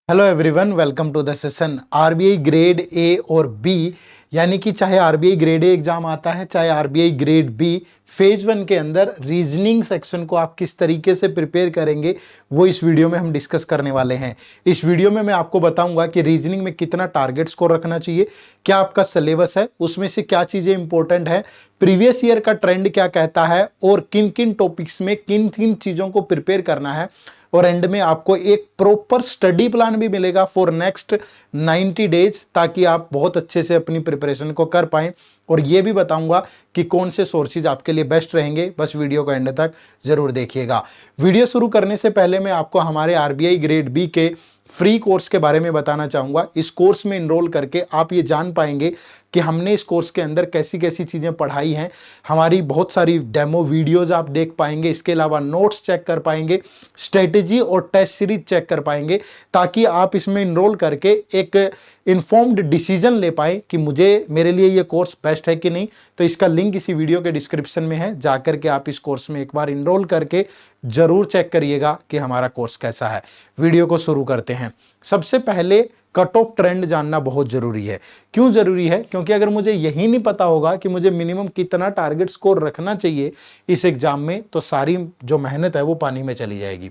Hello everyone, welcome to the session. RBI grade A और B, यानी कि चाहे आरबीआई ग्रेड ए एग्जाम आता है चाहे RBI grade B, phase one के अंदर रीजनिंग सेक्शन को आप किस तरीके से प्रिपेयर करेंगे वो इस वीडियो में हम डिस्कस करने वाले हैं। इस वीडियो में मैं आपको बताऊंगा कि रीजनिंग में कितना टारगेट स्कोर रखना चाहिए, क्या आपका सिलेबस है, उसमें से क्या चीजें इंपॉर्टेंट है, प्रीवियस ईयर का ट्रेंड क्या कहता है और किन किन टॉपिक्स में किन किन चीजों को प्रिपेयर करना है। और एंड में आपको एक प्रॉपर स्टडी प्लान भी मिलेगा फॉर नेक्स्ट 90 डेज, ताकि आप बहुत अच्छे से अपनी प्रिपरेशन को कर पाएं। और ये भी बताऊंगा कि कौन से सोर्सेज आपके लिए बेस्ट रहेंगे। बस वीडियो को एंड तक जरूर देखिएगा। वीडियो शुरू करने से पहले मैं आपको हमारे आरबीआई ग्रेड बी के फ्री कोर्स के बारे में बताना चाहूंगा। इस कोर्स में इनरोल करके आप ये जान पाएंगे कि हमने इस कोर्स के अंदर कैसी कैसी चीजें पढ़ाई हैं। हमारी बहुत सारी डेमो वीडियोस आप देख पाएंगे, इसके अलावा नोट्स चेक कर पाएंगे, स्ट्रेटेजी और टेस्ट सीरीज चेक कर पाएंगे, ताकि आप इसमें इनरोल करके एक इन्फॉर्म्ड डिसीजन ले पाए कि मुझे मेरे लिए ये कोर्स बेस्ट है कि नहीं। तो इसका लिंक इसी वीडियो के डिस्क्रिप्शन में है, जाकर के आप इस कोर्स में एक बार इनरोल करके जरूर चेक करिएगा कि हमारा कोर्स कैसा है। वीडियो को शुरू करते हैं। सबसे पहले कट ऑफ ट्रेंड जानना बहुत जरूरी है। क्यों जरूरी है? क्योंकि अगर मुझे यही नहीं पता होगा कि मुझे मिनिमम कितना टारगेट स्कोर रखना चाहिए इस एग्जाम में, तो सारी जो मेहनत है वो पानी में चली जाएगी।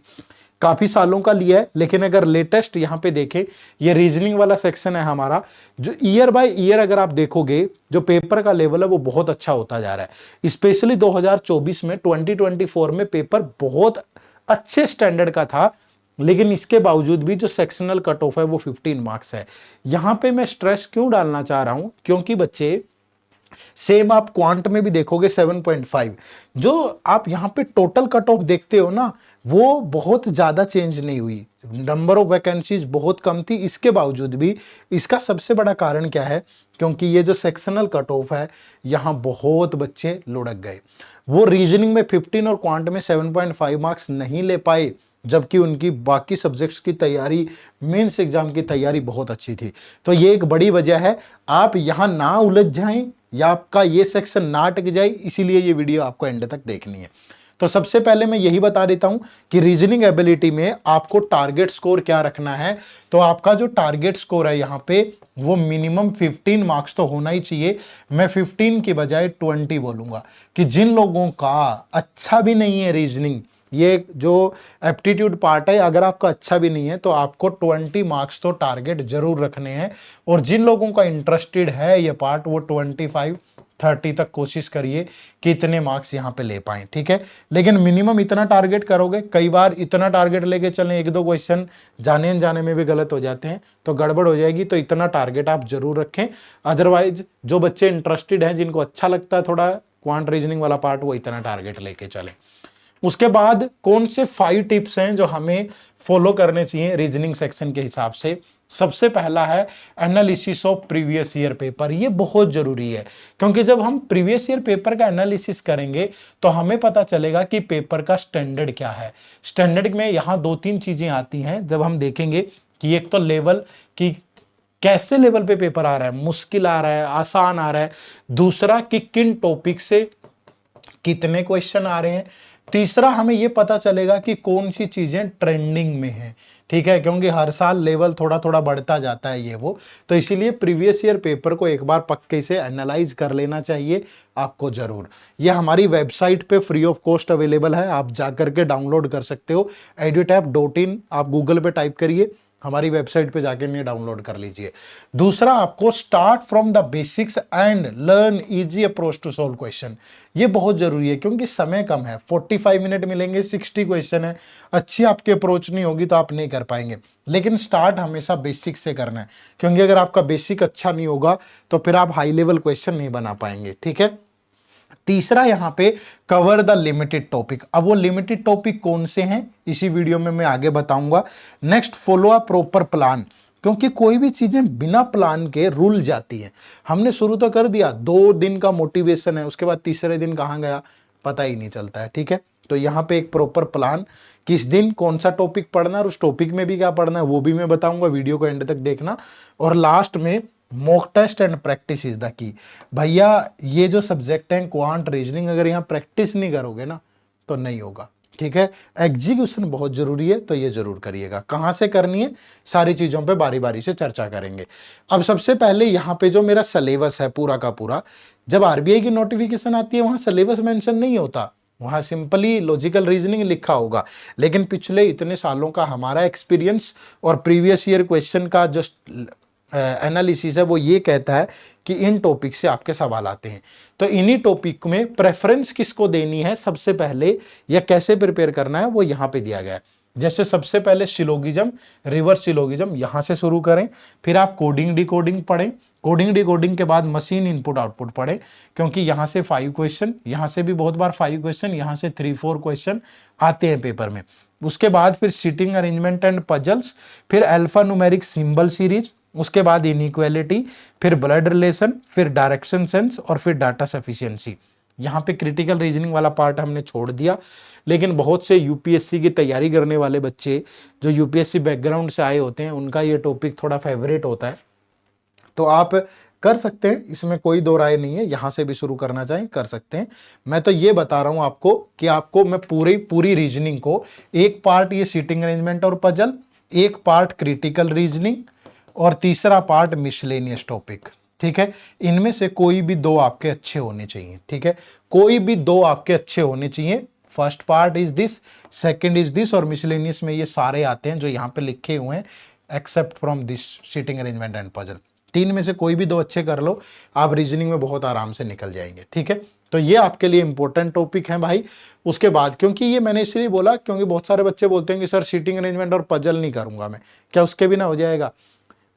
काफी सालों का लिया है, लेकिन अगर लेटेस्ट यहां पे देखें, ये रीजनिंग वाला सेक्शन है हमारा, जो ईयर बाय ईयर अगर आप देखोगे जो पेपर का लेवल है वो बहुत अच्छा होता जा रहा है। स्पेशली 2024 में 2024 में पेपर बहुत अच्छे स्टैंडर्ड का था, लेकिन इसके बावजूद भी जो सेक्शनल कट ऑफ है वो 15 मार्क्स है। यहां पे मैं स्ट्रेस क्यों डालना चाह रहा हूं, क्योंकि बच्चे सेम आप क्वांट में भी देखोगे 7.5, जो आप यहां पे टोटल कट ऑफ देखते हो ना, वो बहुत ज्यादा चेंज नहीं हुई। नंबर ऑफ वैकेंसीज बहुत कम थी, इसके बावजूद भी इसका सबसे बड़ा कारण क्या है? क्योंकि ये जो सेक्शनल कट ऑफ है, यहां बहुत बच्चे लुढ़क गए। वो रीजनिंग में 15 और क्वांट में 7.5 मार्क्स नहीं ले पाए, जबकि उनकी बाकी सब्जेक्ट्स की तैयारी, मेंस एग्जाम की तैयारी बहुत अच्छी थी। तो ये एक बड़ी वजह है। आप यहां ना उलझ जाएं या आपका ये सेक्शन ना अटक जाए, इसीलिए ये वीडियो आपको एंड तक देखनी है। तो सबसे पहले मैं यही बता देता हूं कि रीजनिंग एबिलिटी में आपको टारगेट स्कोर क्या रखना है। तो आपका जो टारगेट स्कोर है यहां पे, वो मिनिमम 15 मार्क्स तो होना ही चाहिए। मैं 15 की बजाय 20 बोलूंगा कि जिन लोगों का अच्छा भी नहीं है रीजनिंग, ये जो एप्टीट्यूड पार्ट है, अगर आपका अच्छा भी नहीं है तो आपको 20 मार्क्स तो टारगेट जरूर रखने हैं। और जिन लोगों का इंटरेस्टेड है ये पार्ट, वो 25-30 तक कोशिश करिए कि इतने मार्क्स यहां पे ले पाए, ठीक है। लेकिन मिनिमम इतना टारगेट करोगे। कई बार इतना टारगेट लेके चलें, एक दो क्वेश्चन जाने अनजाने में भी गलत हो जाते हैं तो गड़बड़ हो जाएगी। तो इतना टारगेट आप जरूर रखें। अदरवाइज जो बच्चे इंटरेस्टेड हैं, जिनको अच्छा लगता है थोड़ा क्वांट रीजनिंग वाला पार्ट, वो इतना टारगेट लेके चलें। उसके बाद कौन से 5 टिप्स हैं जो हमें फॉलो करने चाहिए रीजनिंग सेक्शन के हिसाब से? सबसे पहला है analysis of previous year paper. ये बहुत जरूरी है, क्योंकि जब हम प्रीवियस ईयर पेपर का एनालिसिस करेंगे तो हमें पता चलेगा कि पेपर का स्टैंडर्ड क्या है। स्टैंडर्ड में यहां 2-3 चीजें आती हैं जब हम देखेंगे कि एक तो लेवल, कि कैसे लेवल पे पेपर आ रहा है, मुश्किल आ रहा है, आसान आ रहा है। दूसरा कि किन टॉपिक से कितने क्वेश्चन आ रहे हैं। तीसरा हमें यह पता चलेगा कि कौन सी चीजें ट्रेंडिंग में है, ठीक है, क्योंकि हर साल लेवल थोड़ा थोड़ा बढ़ता जाता है ये वो। तो इसीलिए प्रीवियस ईयर पेपर को एक बार पक्के से एनालाइज कर लेना चाहिए आपको जरूर। ये हमारी वेबसाइट पे फ्री ऑफ कॉस्ट अवेलेबल है, आप जाकर के डाउनलोड कर सकते हो। edutap.in आप गूगल पे टाइप करिए, हमारी वेबसाइट पे जाके इन्हें डाउनलोड कर लीजिए। दूसरा, आपको start from the basics and learn easy approach to solve question. ये बहुत जरूरी है, क्योंकि समय कम है, 45 मिनट मिलेंगे, 60 क्वेश्चन है। अच्छी आपकी अप्रोच नहीं होगी तो आप नहीं कर पाएंगे। लेकिन स्टार्ट हमेशा बेसिक से करना है, क्योंकि अगर आपका बेसिक अच्छा नहीं होगा तो फिर आप हाई लेवल क्वेश्चन नहीं बना पाएंगे, ठीक है। तीसरा यहां पे कवर द लिमिटेड टॉपिक। अब वो लिमिटेड टॉपिक कौन से हैं इसी वीडियो में मैं आगे बताऊंगा। Next, follow a proper plan, क्योंकि कोई भी चीजें बिना प्लान के रुल जाती हैं। हमने शुरू तो कर दिया, 2 दिन का मोटिवेशन है, उसके बाद तीसरे दिन कहां गया पता ही नहीं चलता है, ठीक है। तो यहाँ पे एक प्रॉपर प्लान, किस दिन कौन सा टॉपिक पढ़ना है और उस टॉपिक में भी क्या पढ़ना है वो भी मैं बताऊंगा, वीडियो को एंड तक देखना। और लास्ट में mock test and practice is the key. भैया ये जो सब्जेक्ट है क्वांट रीजनिंग, अगर यहाँ प्रैक्टिस नहीं करोगे ना तो नहीं होगा। ठीक है। एग्जीक्यूशन बहुत जरूरी है, तो ये जरूर करिएगा। कहां से करनी है, सारी चीजों पे बारी बारी से चर्चा करेंगे। अब सबसे पहले यहाँ पे जो मेरा सिलेबस है पूरा का पूरा, जब आरबीआई की नोटिफिकेशन आती है वहां सिलेबस मेंशन नहीं होता, वहां सिंपली लॉजिकल रीजनिंग लिखा होगा। लेकिन पिछले इतने सालों का हमारा एक्सपीरियंस और प्रीवियस ईयर क्वेश्चन का जो एनालिसिस है वो ये कहता है कि इन टॉपिक से आपके सवाल आते हैं। तो इन्हीं टॉपिक में प्रेफरेंस किसको देनी है सबसे पहले, या कैसे प्रिपेयर करना है, वो यहाँ पे दिया गया है। जैसे सबसे पहले सिलोगिज्म, रिवर्स सिलोगिज्म यहां से शुरू करें, फिर आप कोडिंग डिकोडिंग पढ़ें, कोडिंग डिकोडिंग के बाद मशीन इनपुट आउटपुट पढ़ें, क्योंकि यहां से 5 क्वेश्चन, यहां से भी बहुत बार 5 क्वेश्चन, यहां से 3-4 क्वेश्चन आते हैं पेपर में। उसके बाद फिर सीटिंग अरेंजमेंट एंड पजल्स, फिर अल्फा न्यूमेरिक सिंबल सीरीज, उसके बाद इनइक्वालिटी, फिर ब्लड रिलेशन, फिर डायरेक्शन सेंस और फिर डाटा सफिशिएंसी। यहाँ पे क्रिटिकल रीजनिंग वाला पार्ट हमने छोड़ दिया, लेकिन बहुत से यूपीएससी की तैयारी करने वाले बच्चे जो यूपीएससी बैकग्राउंड से आए होते हैं उनका ये टॉपिक थोड़ा फेवरेट होता है, तो आप कर सकते हैं, इसमें कोई दो राय नहीं है। यहां से भी शुरू करना चाहें कर सकते हैं। मैं तो ये बता रहा हूं आपको कि आपको मैं पूरी रीजनिंग को, एक पार्ट ये सीटिंग अरेंजमेंट और पजल, एक पार्ट क्रिटिकल रीजनिंग और तीसरा पार्ट मिसलेनियस टॉपिक, ठीक है। इनमें से कोई भी दो आपके अच्छे होने चाहिए, ठीक है, कोई भी दो आपके अच्छे होने चाहिए। First part is this, second is this, और मिसलेनियस में ये सारे आते हैं जो यहाँ पे लिखे हुए हैं, except from this seating arrangement and puzzle. तीन में से कोई भी दो अच्छे कर लो, आप रीजनिंग में बहुत आराम से निकल जाएंगे, ठीक है। तो ये आपके लिए इंपॉर्टेंट टॉपिक है भाई। उसके बाद, क्योंकि ये मैंने इसलिए बोला क्योंकि बहुत सारे बच्चे बोलते हैं कि सर सीटिंग अरेंजमेंट और पजल नहीं करूंगा मैं, क्या उसके बिना हो जाएगा?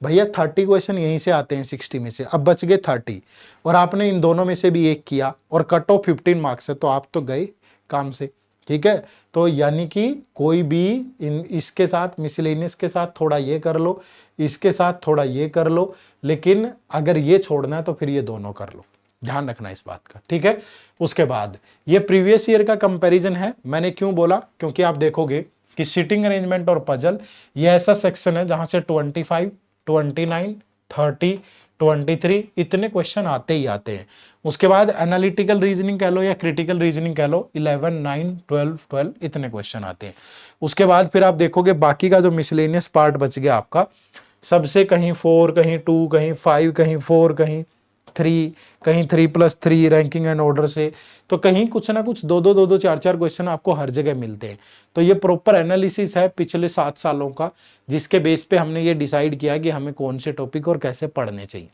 भैया 30 क्वेश्चन यहीं से आते हैं 60 में से, अब बच गए 30, और आपने इन दोनों में से भी एक किया और कट ऑफ 15 मार्क्स है, तो आप तो गए काम से, ठीक है। तो यानी कि कोई भी इसके साथ मिसलेनियस के साथ थोड़ा ये कर लो, इसके साथ थोड़ा ये कर लो, लेकिन अगर ये छोड़ना है तो फिर ये दोनों कर लो, ध्यान रखना इस बात का, ठीक है। उसके बाद ये प्रीवियस ईयर का कंपैरिजन है। मैंने क्यों बोला, क्योंकि आप देखोगे कि सीटिंग अरेंजमेंट और पजल ये ऐसा सेक्शन है जहां से 25, 29, 30, 23 इतने क्वेश्चन आते ही आते हैं। उसके बाद एनालिटिकल रीजनिंग कह लो या क्रिटिकल रीजनिंग कह लो, 11, 9, 12 इतने क्वेश्चन आते हैं। उसके बाद फिर आप देखोगे बाकी का जो मिसलेनियस पार्ट बच गया आपका, सबसे कहीं 4, कहीं 2, कहीं 5, कहीं 4, कहीं 3, कहीं 3+3 रैंकिंग एंड ऑर्डर से, तो कहीं कुछ ना कुछ 2-2, 4-4 क्वेश्चन आपको हर जगह मिलते हैं। तो ये प्रॉपर एनालिसिस है पिछले 7 सालों का, जिसके बेस पे हमने ये डिसाइड किया कि हमें कौन से टॉपिक और कैसे पढ़ने चाहिए।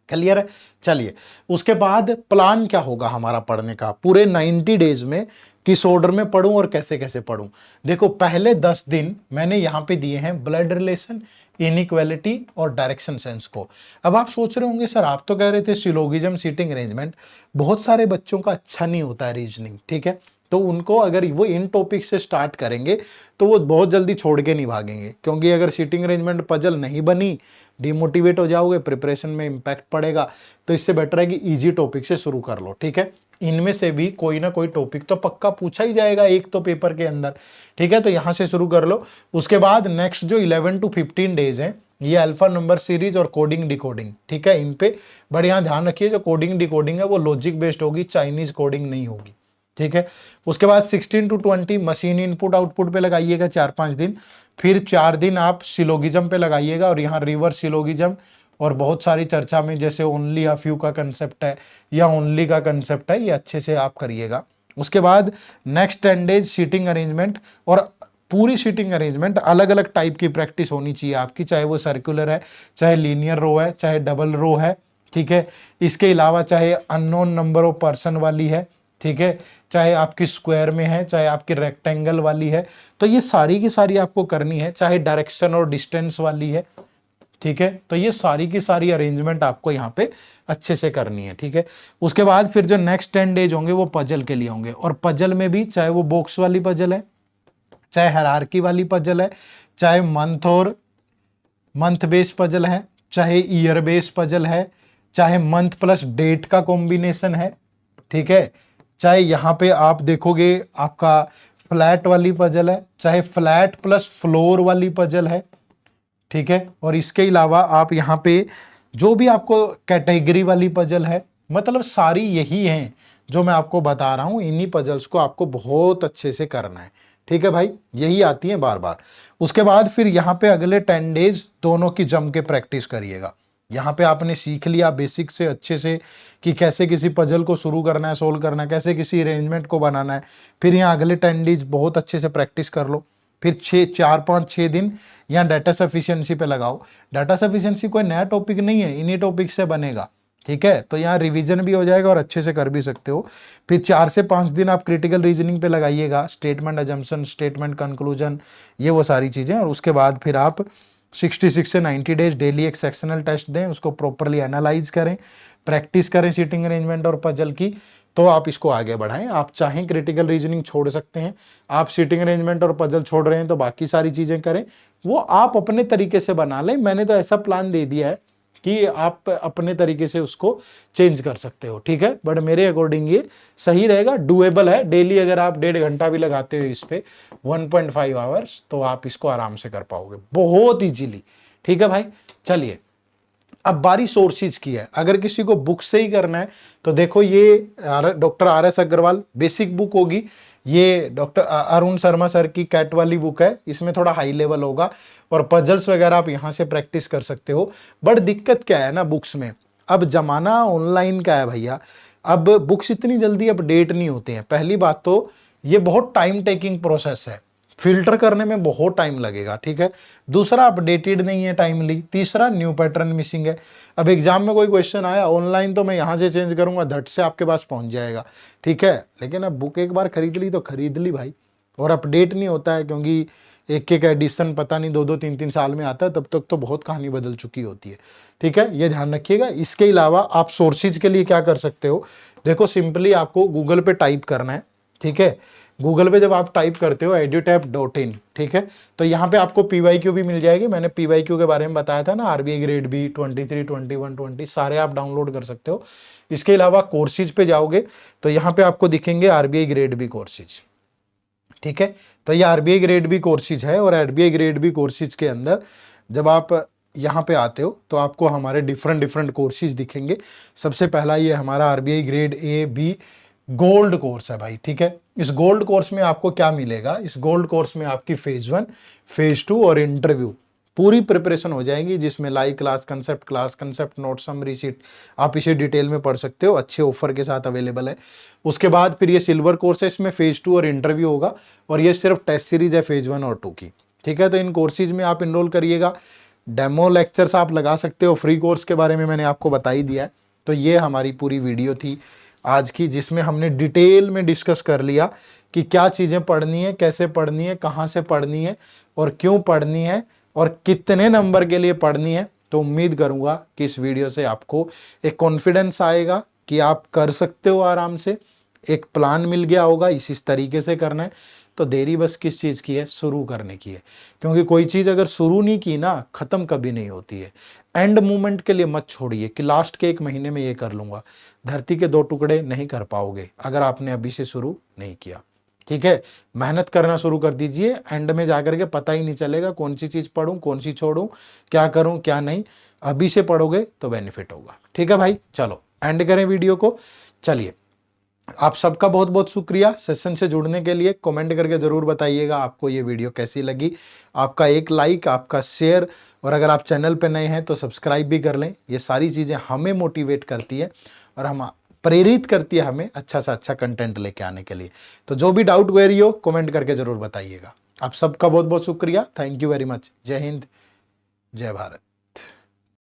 क्लियर है? चलिए, उसके बाद प्लान क्या होगा हमारा पढ़ने का पूरे 90 डेज में, किस ऑर्डर में पढ़ूं और कैसे कैसे पढ़ूं। देखो, पहले 10 दिन मैंने यहां पे दिए हैं ब्लड रिलेशन, इनइक्वालिटी और डायरेक्शन सेंस को। अब आप सोच रहे होंगे सर आप तो कह रहे थे सिलोगिज्म, सीटिंग अरेंजमेंट, बहुत सारे बच्चों का अच्छा नहीं होता है रीजनिंग, ठीक है। तो उनको अगर वो इन टॉपिक से स्टार्ट करेंगे तो वो बहुत जल्दी छोड़ के नहीं भागेंगे, क्योंकि अगर सीटिंग अरेंजमेंट पजल नहीं बनी, डिमोटिवेट हो जाओगे, प्रिपरेशन में इंपैक्ट पड़ेगा। तो इससे बेटर है कि इजी टॉपिक से शुरू कर लो, ठीक है। इनमें से भी कोई ना कोई टॉपिक तो पक्का पूछा ही जाएगा एक तो पेपर के अंदर, ठीक है। तो यहां से शुरू कर लो। उसके बाद नेक्स्ट जो 11 to 15 डेज हैं, ये अल्फा नंबर सीरीज और कोडिंग डिकोडिंग, ठीक है। इन पे बढ़िया ध्यान रखिए, जो कोडिंग डिकोडिंग है वो लॉजिक बेस्ड होगी, चाइनीज कोडिंग नहीं होगी, ठीक है। उसके बाद 16 to 20 मशीन इनपुट आउटपुट पे लगाइएगा 4-5 दिन, फिर 4 दिन आप सिलोगिज्म पे लगाइएगा, और यहाँ रिवर्स सिलोगिज्म और बहुत सारी चर्चा में जैसे ओनली अ फ्यू का कंसेप्ट है या ओनली का कंसेप्ट है, ये अच्छे से आप करिएगा। उसके बाद नेक्स्ट 10 डेज सीटिंग अरेंजमेंट, और पूरी सीटिंग अरेंजमेंट अलग अलग टाइप की प्रैक्टिस होनी चाहिए आपकी, चाहे वो सर्कुलर है, चाहे लीनियर रो है, चाहे डबल रो है, ठीक है। इसके अलावा चाहे अननोन नंबर ऑफ पर्सन वाली है, ठीक है, चाहे आपकी स्क्वायर में है, चाहे आपकी रेक्टेंगल वाली है, तो ये सारी की सारी आपको करनी है, चाहे डायरेक्शन और डिस्टेंस वाली है, ठीक है। तो ये सारी की सारी अरेंजमेंट आपको यहाँ पे अच्छे से करनी है, ठीक है। उसके बाद फिर जो नेक्स्ट 10 डेज होंगे वो पजल के लिए होंगे, और पजल में भी चाहे वो बॉक्स वाली पजल है, चाहे हायरार्की वाली पजल है, चाहे मंथ बेस पजल है, चाहे ईयर बेस पजल है, चाहे मंथ प्लस डेट का कॉम्बिनेशन है, ठीक है, चाहे यहाँ पे आप देखोगे आपका फ्लैट वाली पजल है, चाहे फ्लैट प्लस फ्लोर वाली पजल है, ठीक है। और इसके अलावा आप यहाँ पे जो भी आपको कैटेगरी वाली पजल है, मतलब सारी यही हैं जो मैं आपको बता रहा हूं, इन्हीं पजल्स को आपको बहुत अच्छे से करना है। ठीक है भाई, यही आती है बार बार। उसके बाद फिर यहाँ पे अगले 10 डेज दोनों की जम के प्रैक्टिस करिएगा। यहाँ पे आपने सीख लिया बेसिक से अच्छे से कि कैसे किसी पजल को शुरू करना है, सोल्व करना है, कैसे किसी अरेंजमेंट को बनाना है। फिर यहाँ अगले 10 डेज बहुत अच्छे से प्रैक्टिस कर लो। फिर 4-5-6 दिन यहाँ डाटा सफिशिएंसी पे लगाओ। डाटा सफिशिएंसी कोई नया टॉपिक नहीं है, इन्हीं टॉपिक से बनेगा। ठीक है, तो यहाँ रिवीजन भी हो जाएगा और अच्छे से कर भी सकते हो। फिर 4 से 5 दिन आप क्रिटिकल रीजनिंग पे लगाइएगा, स्टेटमेंट अजम्पशन, स्टेटमेंट कंक्लूजन, ये वो सारी चीजें। और उसके बाद फिर आप 66 से 90 डेज डेली एक सेक्शनल टेस्ट दें, उसको प्रॉपरली एनालाइज करें, प्रैक्टिस करें सीटिंग अरेंजमेंट और पजल की, तो आप इसको आगे बढ़ाएं। आप चाहें क्रिटिकल रीजनिंग छोड़ सकते हैं, आप सीटिंग अरेंजमेंट और पजल छोड़ रहे हैं तो बाकी सारी चीजें करें, वो आप अपने तरीके से बना लें। मैंने तो ऐसा प्लान दे दिया है कि आप अपने तरीके से उसको चेंज कर सकते हो। ठीक है, बट मेरे अकॉर्डिंग ये सही रहेगा, डुएबल है। डेली अगर आप 1.5 घंटा भी लगाते हो इस पे 1.5 आवर्स, तो आप इसको आराम से कर पाओगे बहुत इजीली। ठीक है भाई, चलिए अब बारी सोर्सेज की है। अगर किसी को बुक से ही करना है तो देखो, ये doctor RS Agarwal basic book होगी। ये डॉक्टर अरुण शर्मा सर की कैट वाली बुक है, इसमें थोड़ा हाई लेवल होगा और पजल्स वगैरह आप यहाँ से प्रैक्टिस कर सकते हो। बट दिक्कत क्या है ना बुक्स में, अब जमाना ऑनलाइन का है भैया, अब बुक्स इतनी जल्दी अपडेट नहीं होते हैं। पहली बात तो ये बहुत टाइम टेकिंग प्रोसेस है, फिल्टर करने में बहुत टाइम लगेगा। ठीक है, दूसरा अपडेटेड नहीं है टाइमली, तीसरा न्यू पैटर्न मिसिंग है। अब एग्जाम में कोई क्वेश्चन आया ऑनलाइन तो मैं यहाँ से चेंज करूंगा, धट से आपके पास पहुंच जाएगा। ठीक है, लेकिन अब बुक एक बार खरीद ली तो खरीद ली भाई, और अपडेट नहीं होता है क्योंकि एक एक एडिशन पता नहीं 2-2 3-3 साल में आता है, तब तक तो बहुत कहानी बदल चुकी होती है। ठीक है, ये ध्यान रखिएगा। इसके अलावा आप सोर्सेज के लिए क्या कर सकते हो, देखो सिंपली आपको गूगल पे टाइप करना है। ठीक है, गूगल पे जब आप टाइप करते हो edutap.in, ठीक है, तो यहाँ पे आपको PYQ भी मिल जाएगी। मैंने PYQ के बारे में बताया था ना, RBI ग्रेड बी 23, 21, 20 सारे आप डाउनलोड कर सकते हो। इसके अलावा कोर्सेज पे जाओगे तो यहाँ पे आपको दिखेंगे RBI ग्रेड बी कोर्सेज। ठीक है, तो ये RBI ग्रेड बी कोर्सेज है, और RBI ग्रेड बी कोर्सेज के अंदर जब आप यहाँ पे आते हो तो आपको हमारे डिफरेंट कोर्सेज दिखेंगे। सबसे पहला ये हमारा RBI grade A-B gold course है भाई। ठीक है, इस गोल्ड कोर्स में आपको क्या मिलेगा, इस गोल्ड कोर्स में आपकी फेज 1, फेज 2 और इंटरव्यू पूरी प्रिपरेशन हो जाएगी, जिसमें live class, concept note, summary sheet, आप इसे डिटेल में पढ़ सकते हो, अच्छे ऑफर के साथ अवेलेबल है। उसके बाद फिर ये सिल्वर कोर्स है, इसमें फेज 2 और इंटरव्यू होगा, और ये सिर्फ टेस्ट सीरीज है फेज 1 और 2 की। ठीक है, तो इन कोर्सेज में आप इनरोल करिएगा। डेमो लेक्चर्स आप लगा सकते हो, फ्री कोर्स के बारे में मैंने आपको बता ही दिया है। तो ये हमारी पूरी वीडियो थी आज की, जिसमें हमने डिटेल में डिस्कस कर लिया कि क्या चीज़ें पढ़नी है, कैसे पढ़नी है, कहाँ से पढ़नी है और क्यों पढ़नी है और कितने नंबर के लिए पढ़नी है। तो उम्मीद करूँगा कि इस वीडियो से आपको एक कॉन्फिडेंस आएगा कि आप कर सकते हो आराम से, एक प्लान मिल गया होगा इस तरीके से करना है। तो देरी बस किस चीज़ की है, शुरू करने की है, क्योंकि कोई चीज़ अगर शुरू नहीं की ना, ख़त्म कभी नहीं होती है। एंड मोमेंट के लिए मत छोड़िए कि लास्ट के 1 महीने में ये कर लूँगा। धरती के 2 टुकड़े नहीं कर पाओगे अगर आपने अभी से शुरू नहीं किया। ठीक है, मेहनत करना शुरू कर दीजिए, एंड में जाकर के पता ही नहीं चलेगा कौन सी चीज़ पढ़ूं, कौन सी छोड़ूं, क्या करूं क्या नहीं। अभी से पढ़ोगे तो बेनिफिट होगा। ठीक है भाई, चलो एंड करें वीडियो को। चलिए, आप सबका बहुत बहुत शुक्रिया सेशन से जुड़ने के लिए। कमेंट करके जरूर बताइएगा आपको ये वीडियो कैसी लगी। आपका एक लाइक, आपका शेयर, और अगर आप चैनल पे नए हैं तो सब्सक्राइब भी कर लें। ये सारी चीज़ें हमें मोटिवेट करती है और हम प्रेरित करती है हमें अच्छा से अच्छा कंटेंट लेके आने के लिए। तो जो भी डाउट क्वेरी हो कमेंट करके जरूर बताइएगा। आप सबका बहुत बहुत शुक्रिया। Thank you very much. जय हिंद, जय भारत।